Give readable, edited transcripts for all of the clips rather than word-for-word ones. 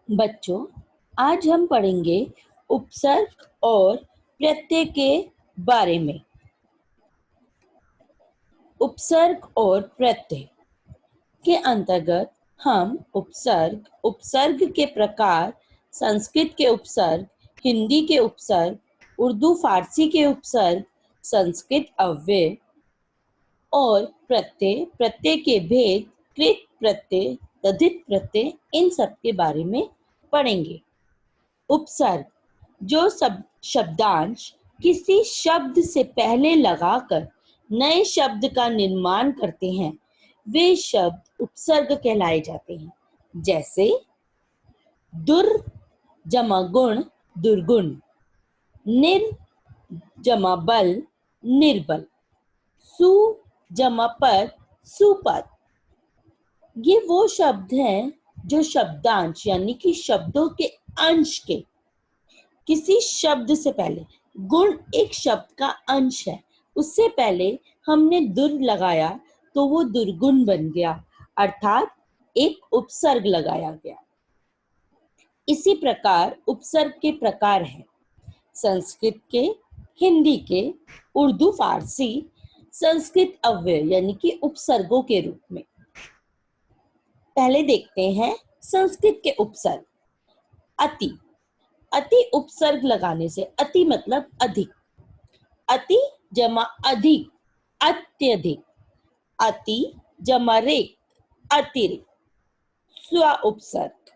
बच्चों, आज हम पढ़ेंगे उपसर्ग और प्रत्यय के बारे में। उपसर्ग और प्रत्यय के अंतर्गत हम उपसर्ग के प्रकार, संस्कृत के उपसर्ग, हिंदी के उपसर्ग, उर्दू फारसी के उपसर्ग, संस्कृत अव्यय और प्रत्यय के भेद, कृत प्रत्यय, तद्धित प्रत्यय, इन सब के बारे में पढ़ेंगे। उपसर्ग जो शब्दांश किसी शब्द से पहले लगाकर नए शब्द का निर्माण करते हैं, वे शब्द उपसर्ग कहलाए जाते हैं। जैसे दुर जमा गुण, दुर्गुण, निर जमा बल, निर्बल, सु जमा पद, सुपद। ये वो शब्द हैं जो शब्दांश यानी कि शब्दों के अंश के किसी शब्द से पहले, गुण एक शब्द का अंश है, उससे पहले हमने दुर लगाया तो वो दुर्गुण बन गया, अर्थात एक उपसर्ग लगाया गया। इसी प्रकार उपसर्ग के प्रकार हैं संस्कृत के, हिंदी के, उर्दू फारसी, संस्कृत अव्यय यानी कि उपसर्गों के रूप में। पहले देखते हैं संस्कृत के उपसर्ग। अति, अति उपसर्ग लगाने से, अति मतलब अधिक, अति जमा अधिक, अत्यधिक, अति जमा रेक, अतिरिक्त। स्व उपसर्ग,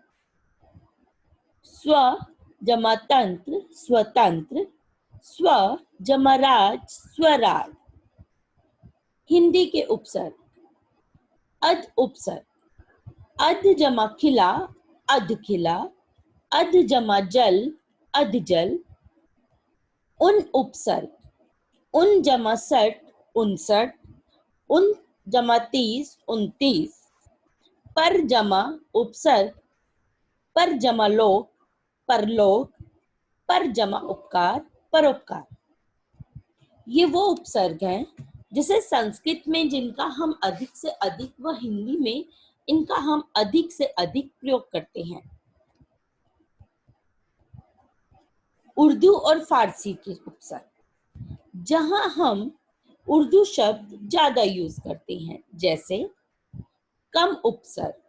स्व जमा तंत्र, स्वतंत्र, स्व जमा राज, स्वराज। हिंदी के उपसर्ग। अध उपसर्ग, अध जमा खिला, अध खिला, अध जमा जल, अध जल। उन उपसर्ग, उन जमा सठ, उनसठ, उन जमा 30, 29। पर जमा उपसर्ग, पर जमा लोक, परलोक, पर जमा उपकार, परोपकार। ये वो उपसर्ग हैं जिसे संस्कृत में जिनका हम अधिक से अधिक व हिंदी में इनका हम अधिक से अधिक प्रयोग करते हैं। उर्दू और फारसी के उपसर्ग, जहां हम उर्दू शब्द ज्यादा यूज करते हैं। जैसे कम उपसर्ग,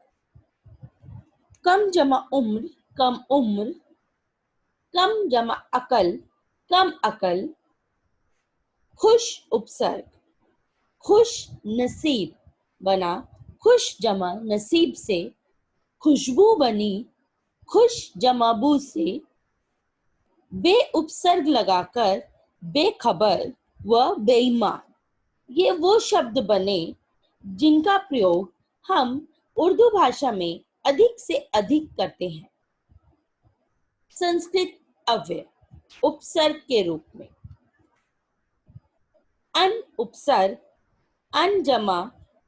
कम जमा उम्र, कम उम्र, कम जमा अकल, कम अकल। खुश उपसर्ग, खुश नसीब बना, खुश जमा नसीब से, खुशबू बनी, खुश जमा बू से। बे उपसर्ग लगाकर बेखबर व बेईमान, ये वो शब्द बने जिनका प्रयोग हम उर्दू भाषा में अधिक से अधिक करते हैं। संस्कृत अव्यय उपसर्ग के रूप में अन उपसर्ग, अन जमा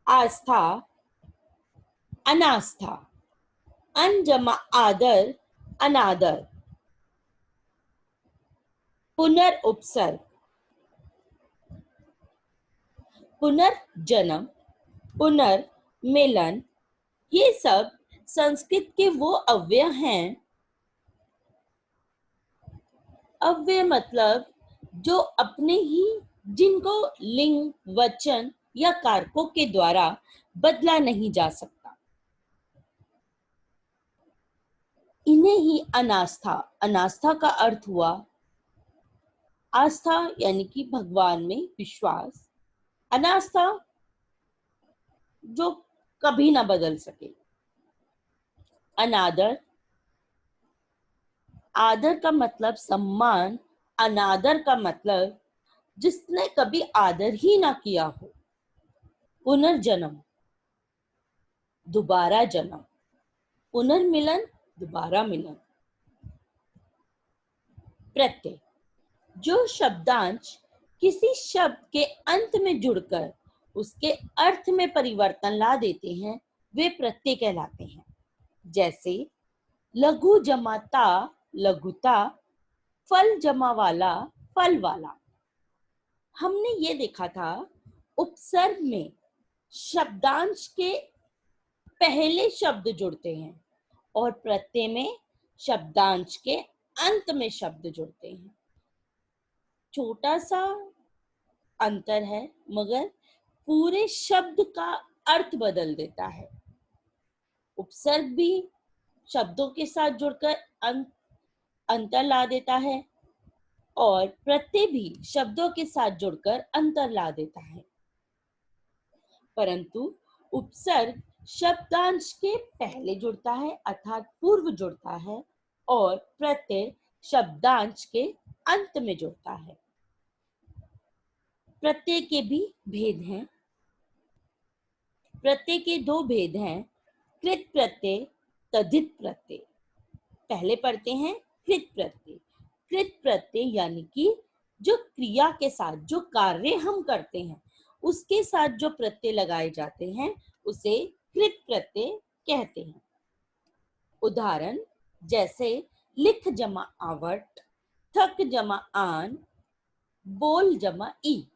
आस्था, अनास्था, अन जमा आदर, अनादर। पुनर उपसर्ग, पुनर्जन्म, पुनर्मिलन। ये सब संस्कृत के वो अव्यय हैं। अव्यय मतलब जो अपने ही, जिनको लिंग, वचन या कारकों के द्वारा बदला नहीं जा सकता, इन्हें ही अनास्था, अनास्था का अर्थ हुआ आस्था यानी कि भगवान में विश्वास, अनास्था जो कभी ना बदल सके। अनादर, आदर का मतलब सम्मान, अनादर का मतलब जिसने कभी आदर ही ना किया हो। पुनर्जन्म, दोबारा जन्म, पुनर्मिलन, दोबारा मिलन। प्रत्यय, जो शब्दांश किसी शब्द के अंत में जुड़कर उसके अर्थ में परिवर्तन ला देते हैं, वे प्रत्यय कहलाते हैं। जैसे लघु जमाता, लघुता, फल जमा वाला, फल वाला। हमने ये देखा था उपसर्ग में शब्दांश के पहले शब्द जुड़ते हैं और प्रत्यय में शब्दांश के अंत में शब्द जुड़ते हैं। छोटा सा अंतर है मगर पूरे शब्द का अर्थ बदल देता है। उपसर्ग भी शब्दों के साथ जुड़कर अंतर ला देता है और प्रत्यय भी शब्दों के साथ जुड़कर अंतर ला देता है, परंतु उपसर्ग शब्दांश के पहले जुड़ता है अर्थात पूर्व जुड़ता है और प्रत्यय शब्दांश के अंत में जुड़ता है। प्रत्यय के भी भेद हैं। प्रत्यय के दो भेद हैं, कृत प्रत्यय, तद्धित प्रत्यय। पहले पढ़ते हैं कृत प्रत्यय। कृत प्रत्यय यानी कि जो क्रिया के साथ जो कार्य हम करते हैं उसके साथ जो प्रत्यय लगाए जाते हैं उसे कृत प्रत्यय कहते हैं। उदाहरण जैसे लिख जमा आवट, थक जमा आन, बोल जमा ई।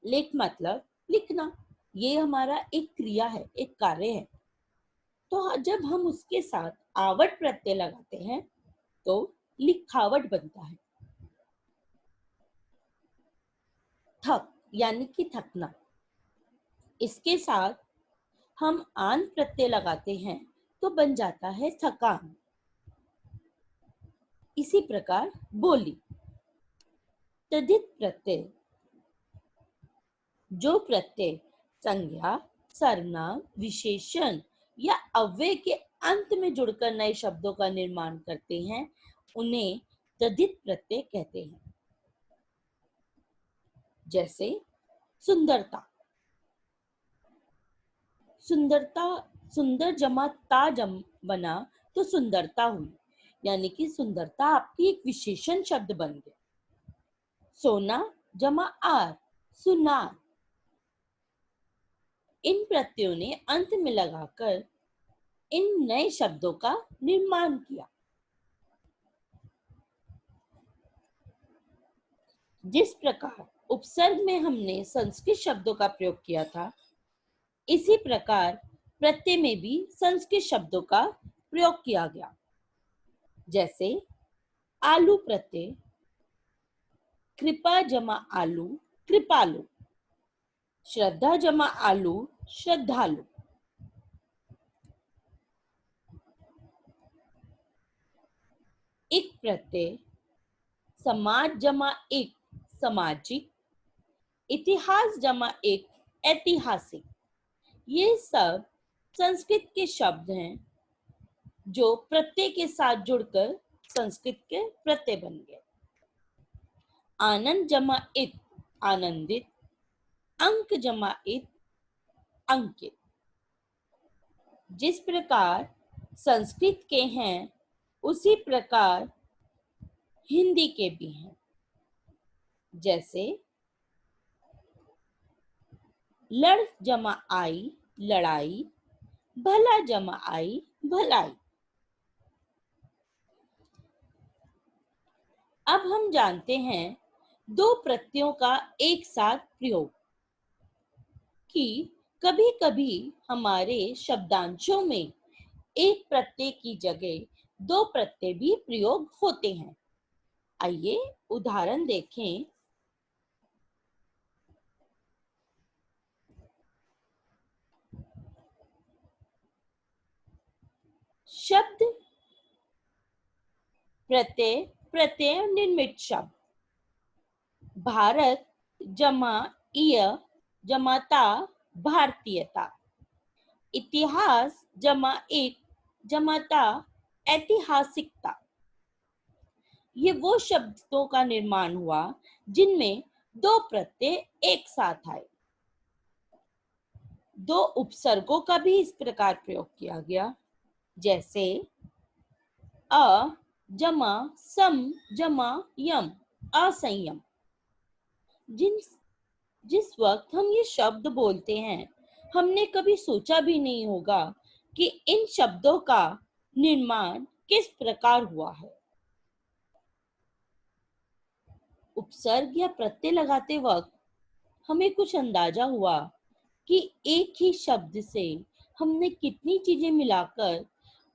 लिख मतलब लिखना, ये हमारा एक क्रिया है, एक कार्य है। तो जब हम उसके साथ आवट प्रत्यय लगाते हैं तो लिखावट बनता है। थक यानी कि थकना, इसके साथ हम आन प्रत्यय लगाते हैं तो बन जाता है थकान। इसी प्रकार बोली। तद्धित प्रत्यय, जो प्रत्यय संज्ञा, सर्वनाम, विशेषण या अव्यय के अंत में जुड़कर नए शब्दों का निर्माण करते हैं उन्हें तद्धित प्रत्यय कहते हैं। जैसे सुंदरता। सुंदरता, सुंदर जमा ता बना तो सुंदरता हुई, यानी कि सुंदरता आपकी एक विशेषण शब्द बन गया। सोना जमा आर, सुनार। इन प्रत्ययों ने अंत में लगाकर इन नए शब्दों का निर्माण किया। जिस प्रकार उपसर्ग में हमने संस्कृत शब्दों का प्रयोग किया था, इसी प्रकार प्रत्यय में भी संस्कृत शब्दों का प्रयोग किया गया। जैसे आलू प्रत्यय, कृपा जमा आलू, कृपालु। श्रद्धा जमा आलू, श्रद्धालु। एक प्रत्यय, समाज जमा एक, सामाजिक। इतिहास जमा एक, ऐतिहासिक। ये सब संस्कृत के शब्द हैं जो प्रत्यय के साथ जुड़कर संस्कृत के प्रत्यय बन गए। आनंद जमा इत, आनंदित। अंक जमा इत, अंकित। जिस प्रकार संस्कृत के हैं उसी प्रकार हिंदी के भी हैं। जैसे लड़ जमा आई, लड़ाई। भला जमा आई, भलाई। अब हम जानते हैं दो प्रत्ययों का एक साथ प्रयोग, कि कभी कभी हमारे शब्दांशों में एक प्रत्यय की जगह दो प्रत्यय भी प्रयोग होते हैं। आइए उदाहरण देखें। शब्द प्रत्यय, प्रत्यय निर्मित शब्द। भारत जमा इय जमाता, भारतीयता। इतिहास जमा एक जमाता, ऐतिहासिकता। ये वो शब्दों का निर्माण हुआ जिनमें दो प्रत्यय एक साथ आए। दो उपसर्गों का भी इस प्रकार प्रयोग किया गया। जैसे अ जमा सम जमा यम, असंयम। जिस वक्त हम ये शब्द बोलते हैं हमने कभी सोचा भी नहीं होगा कि इन शब्दों का निर्माण किस प्रकार हुआ है। उपसर्ग या प्रत्यय लगाते वक्त हमें कुछ अंदाजा हुआ कि एक ही शब्द से हमने कितनी चीजें मिलाकर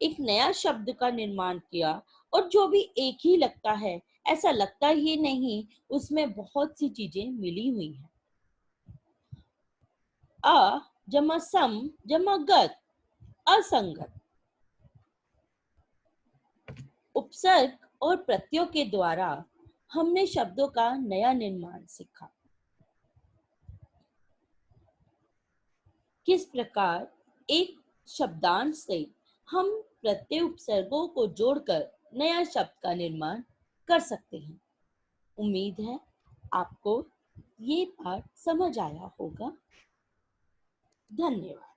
एक नया शब्द का निर्माण किया और जो भी एक ही लगता है ऐसा लगता ही नहीं, उसमें बहुत सी चीजें मिली हुई हैं। अ जमा सम जमा गत, असंगत। उपसर्ग और प्रत्ययों के द्वारा हमने शब्दों का नया निर्माण सीखा। किस प्रकार एक शब्दांश से हम प्रत्यय उपसर्गों को जोड़कर नया शब्द का निर्माण कर सकते हैं। उम्मीद है आपको ये पाठ समझ आया होगा। धन्यवाद।